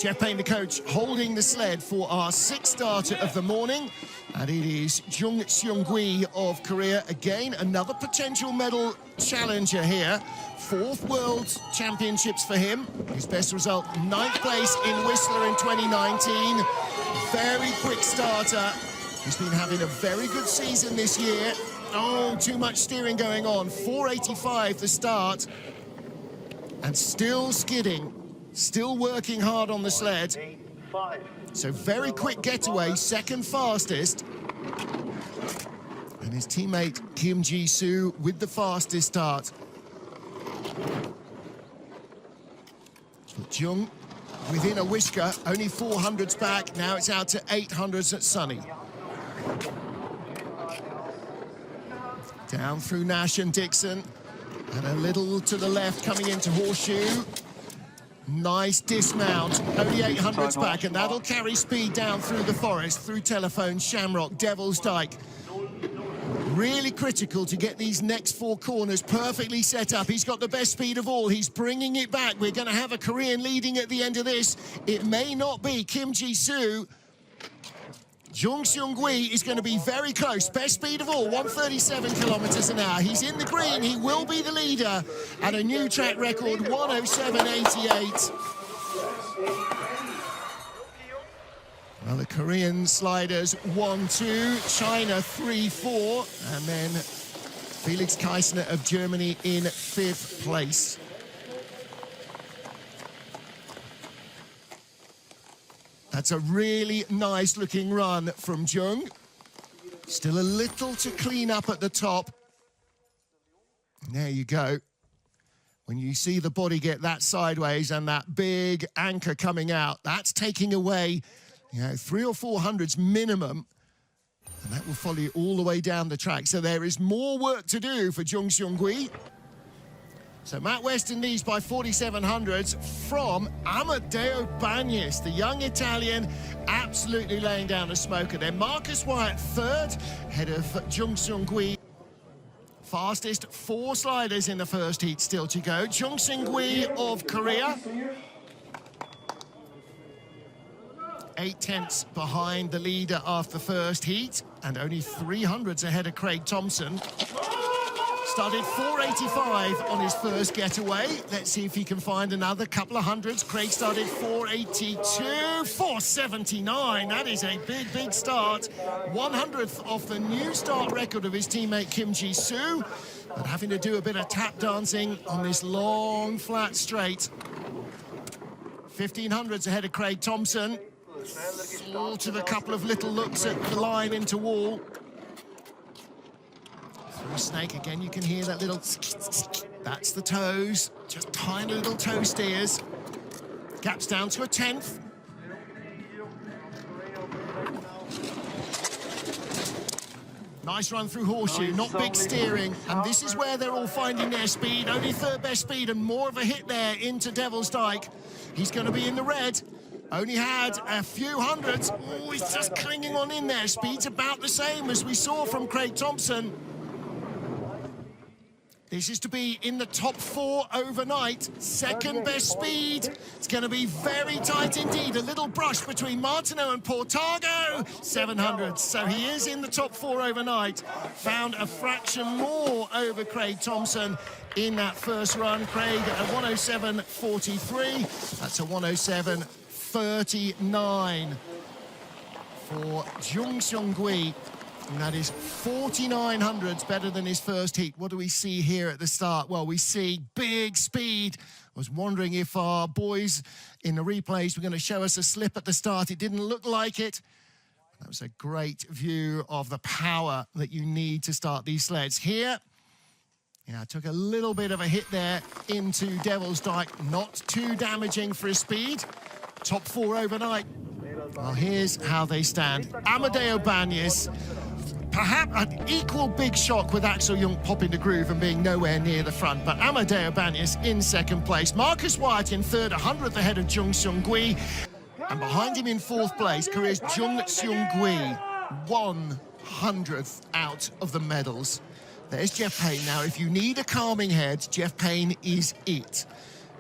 Jeff Payne, the coach, holding the sled for our sixth starter of the morning. And it is Jung Seung-gui of Korea. Again, another potential medal challenger here. Fourth World Championships for him. His best result, 9th place in Whistler in 2019. Very quick starter. He's been having a very good season this year. Oh, too much steering going on. 4.85 the start. And still skidding. Still working hard on the sled. So very quick getaway, second fastest. And his teammate Kim Ji-soo with the fastest start. So Jung within a whisker, only 400s back. Now it's out to 800s at Sunny. Down through Nash and Dixon. And a little to the left coming into Horseshoe. Nice dismount, only 800s back, and that'll carry speed down through the forest, through Telephone, Shamrock, Devil's Dyke. Really critical to get these next four corners perfectly set up. He's got the best speed of all. He's bringing it back. We're going to have a Korean leading at the end of this. It may not be Kim Ji-soo. Jung Seung-gui is going to be very close. Best speed of all, 137 kilometers an hour. He's in the green. He will be the leader at a new track record, 107.88. Well, the Korean sliders 1-2, China 3-4, and then Felix Keissner of Germany in 5th place. That's a really nice looking run from Jung. Still a little to clean up at the top. And there you go. When you see the body get that sideways and that big anchor coming out, that's taking away, 300 or 400s minimum. And that will follow you all the way down the track. So there is more work to do for Jung Seung-gui. So Matt Weston leads by 4700s from Amadeo Bagnis, the young Italian, absolutely laying down a smoker. Then Marcus Wyatt third, ahead of Jung Seung-gui. Fastest 4 sliders in the first heat still to go. Jung Seung-gui of Korea. 8/10 behind the leader after the first heat, and only 300s ahead of Craig Thompson. Started 4.85 on his first getaway. Let's see if he can find another couple of hundreds. Craig started 4.82, 4.79. That is a big, big start. 100th off the new start record of his teammate Kim Ji-soo, but having to do a bit of tap dancing on this long, flat straight. 1500s ahead of Craig Thompson. Sorted a couple of little looks at the line into wall. Through snake again, you can hear that little. That's the toes, just tiny little toe steers. Gaps down to a 10th. Nice run through Horseshoe, not big steering, and this is where they're all finding their speed. Only third best speed and more of a hit there into Devil's Dyke. He's going to be in the red. Only had a few hundreds. Oh, he's just clinging on in there. Speed's about the same as we saw from Craig Thompson. This is to be in the top 4 overnight. Second best speed. It's going to be very tight indeed. A little brush between Martineau and Portago. 700s. So he is in the top 4 overnight. Found a fraction more over Craig Thompson in that first run. Craig at 107.43. That's a 107.39 for Jung Seung-gui. And that is 4,900s better than his first heat. What do we see here at the start? Well, we see big speed. I was wondering if our boys in the replays were going to show us a slip at the start. It didn't look like it. That was a great view of the power that you need to start these sleds. Here, took a little bit of a hit there into Devil's Dyke. Not too damaging for his speed. Top 4 overnight. Well, here's how they stand. Amadeo Bagnis. Perhaps an equal big shock with Axel Jung popping the groove and being nowhere near the front, but Amadeo Bagnis in second place. Marcus Wyatt in third, 100th ahead of Jung Seung-gui. And behind him in 4th place, Korea's Jung Seung-gui, 100th out of the medals. There's Jeff Payne. Now, if you need a calming head, Jeff Payne is it.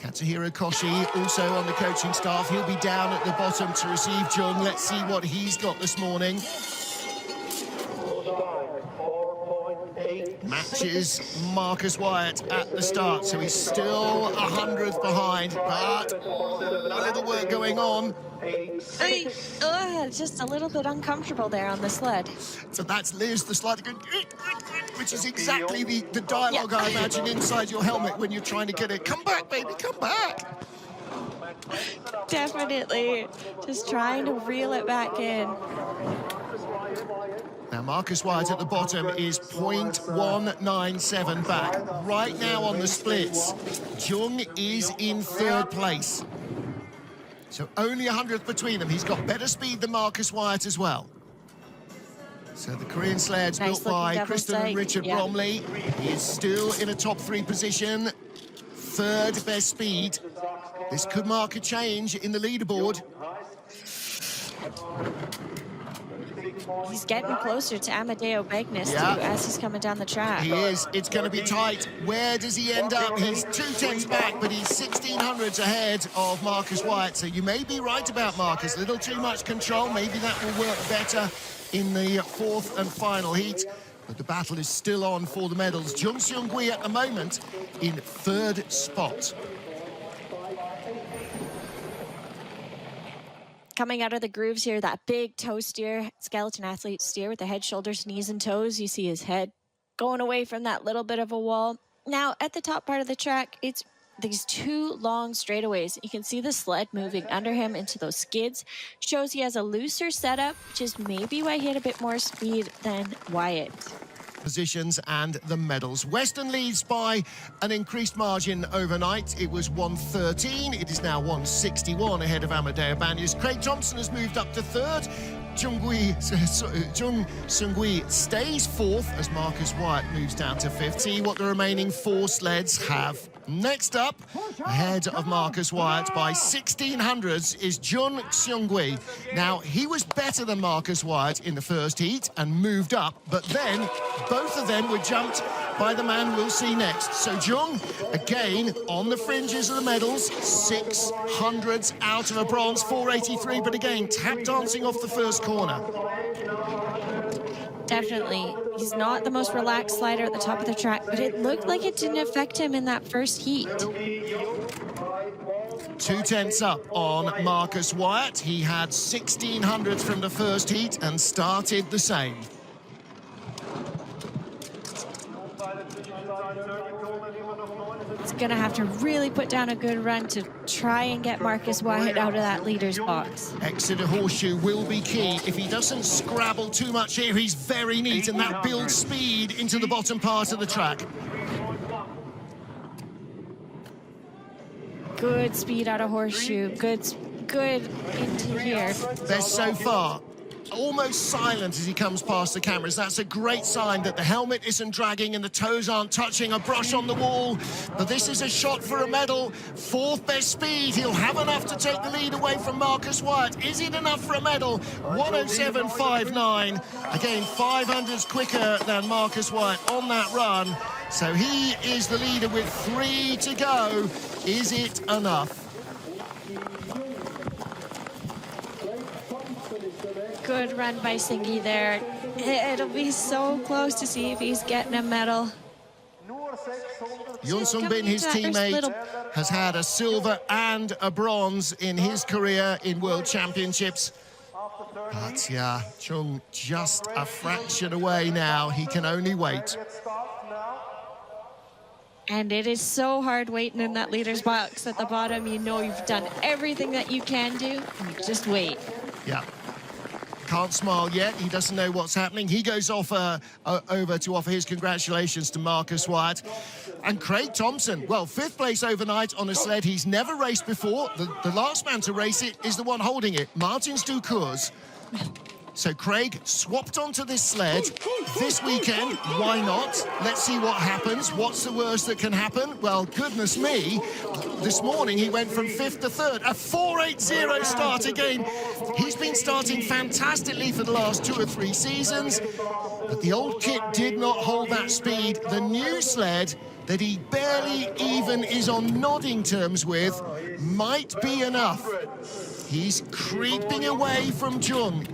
Katsuhiro Koshi also on the coaching staff. He'll be down at the bottom to receive Jung. Let's see what he's got this morning. Matches Marcus Wyatt at the start, so he's still 100th behind, but a little work going on. Just a little bit uncomfortable there on the sled. So that's Liz, the slide, which is exactly the dialogue I imagine inside your helmet when you're trying to get it. Come back, baby, come back. Definitely just trying to reel it back in. Now Marcus Wyatt at the bottom is 0.197 back. Right now on the splits, Jung is in 3rd place. So only 100th between them. He's got better speed than Marcus Wyatt as well. So the Korean sled's built by Kristen and Richard Bromley. He is still in a top 3 position. 3rd best speed. This could mark a change in the leaderboard. He's getting closer to Amadeo Bagnes too, as he's coming down the track. He is. It's going to be tight. Where does he end up? He's 2/10 back, but he's 1600s ahead of Marcus Wyatt. So you may be right about Marcus. A little too much control. Maybe that will work better in the 4th and final heat. But the battle is still on for the medals. Jung Seung-gui at the moment in 3rd spot. Coming out of the grooves here, that big toe steer, skeleton athlete steer with the head, shoulders, knees, and toes. You see his head going away from that little bit of a wall. Now, at the top part of the track, it's these 2 long straightaways. You can see the sled moving under him into those skids. Shows he has a looser setup, which is maybe why he had a bit more speed than Wyatt. Positions and the medals. Western leads by an increased margin overnight. It was 113. It is now 161 ahead of Amadeo Bagnes. Craig Thompson has moved up to 3rd. Jung Seung-gui stays 4th as Marcus Wyatt moves down to 5th. See what the remaining 4 sleds have. Next up, ahead of Marcus Wyatt by 1600s is Jung Seung-gui. Now, he was better than Marcus Wyatt in the 1st heat and moved up, but then both of them were jumped by the man we'll see next. So Jung, again, on the fringes of the medals, 600s out of a bronze, 483, but again, tap dancing off the first corner. Definitely. He's not the most relaxed slider at the top of the track, but it looked like it didn't affect him in that 1st heat. 2/10 up on Marcus Wyatt. He had 1600s from the 1st heat and started the same. He's going to have to really put down a good run to try and get Marcus Wyatt out of that leader's box. Exeter Horseshoe will be key. If he doesn't scrabble too much here, he's very neat, and that builds speed into the bottom part of the track. Good speed out of Horseshoe. Good into here. Best so far. Almost silent as he comes past the cameras. That's a great sign that the helmet isn't dragging and the toes aren't touching. A brush on the wall, but this is a shot for a medal. 4th best speed. He'll have enough to take the lead away from Marcus Wyatt. Is it enough for a medal? 107.59. Again, 500s quicker than Marcus Wyatt on that run. So he is the leader with 3 to go. Is it enough? Good run by Singi there. It'll be so close to see if he's getting a medal. Yoon Sung-bin, his teammate, has had a silver and a bronze in his career in World Championships. But yeah, Chung just a fraction away now. He can only wait. And it is so hard waiting in that leader's box at the bottom. You know you've done everything that you can do. You just wait. Yeah. Can't smile yet. He doesn't know what's happening. He goes off over to offer his congratulations to Marcus Wyatt. And Craig Thompson, well, 5th place overnight on a sled he's never raced before. The last man to race it is the one holding it, Martins Ducours. So Craig swapped onto this sled this weekend. Why not? Let's see what happens. What's the worst that can happen? Well, goodness me, this morning he went from 5th to 3rd. A 4.80 start again. He's been starting fantastically for the last 2 or 3 seasons, but the old kit did not hold that speed. The new sled that he barely even is on nodding terms with might be enough. He's creeping away from Jung.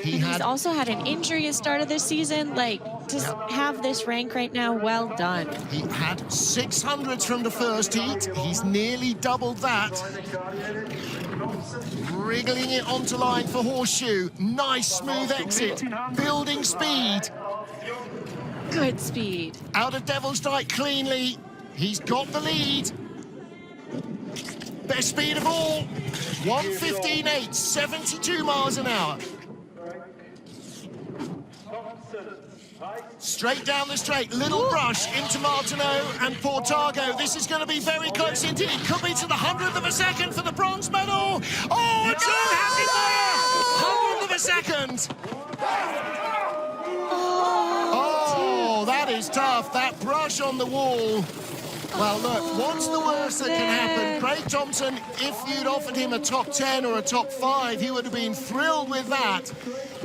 He's also had an injury at the start of this season. Like, to have this rank right now, well done. He had 600s from the first heat. He's nearly doubled that. Wriggling it onto line for Horseshoe. Nice smooth exit. Building speed. Good speed. Out of Devil's Dyke cleanly. He's got the lead. Best speed of all. 1:15.8, 72 miles an hour. Straight down the straight, little brush into Martineau and Portago. This is going to be very close indeed. Could be to the 100th of a second for the bronze medal. Oh, and John has it there! 100th of a second. Oh, that is tough. That brush on the wall. Well, look, what's the worst that can happen? Craig Thompson, if you'd offered him a top 10 or a top 5, he would have been thrilled with that.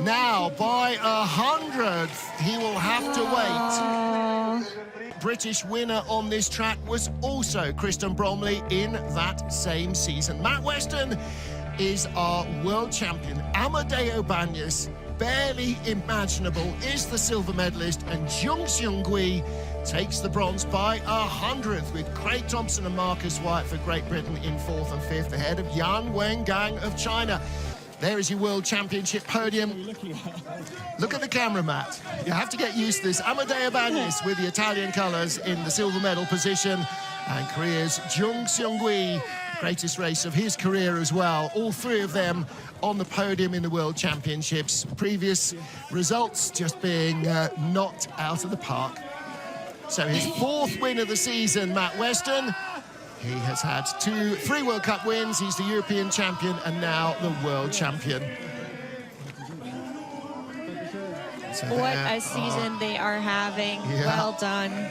Now, by 100th, he will have to wait. British winner on this track was also Kristen Bromley in that same season. Matt Weston is our world champion. Amadeo Banyas, barely imaginable, is the silver medalist, and Jung Seung-gui takes the bronze by 100th, with Craig Thompson and Marcus Wyatt for Great Britain in 4th and 5th, ahead of Yan Wengang of China. There is your World Championship podium. Look at the camera, Matt. You have to get used to this. Amadeo Banyas with the Italian colours in the silver medal position, and Korea's Jung Seung-gui, greatest race of his career as well. All three of them on the podium in the World Championships. Previous results just being knocked out of the park. So his 4th win of the season, Matt Weston. He has had 3 World Cup wins. He's the European champion and now the world champion. So what a season they are having. Yeah. Well done.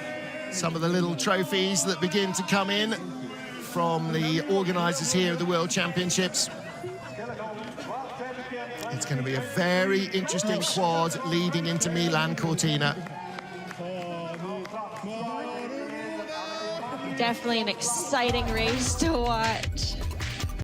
Some of the little trophies that begin to come in from the organisers here of the World Championships. It's going to be a very interesting quad leading into Milan Cortina. Definitely an exciting race to watch.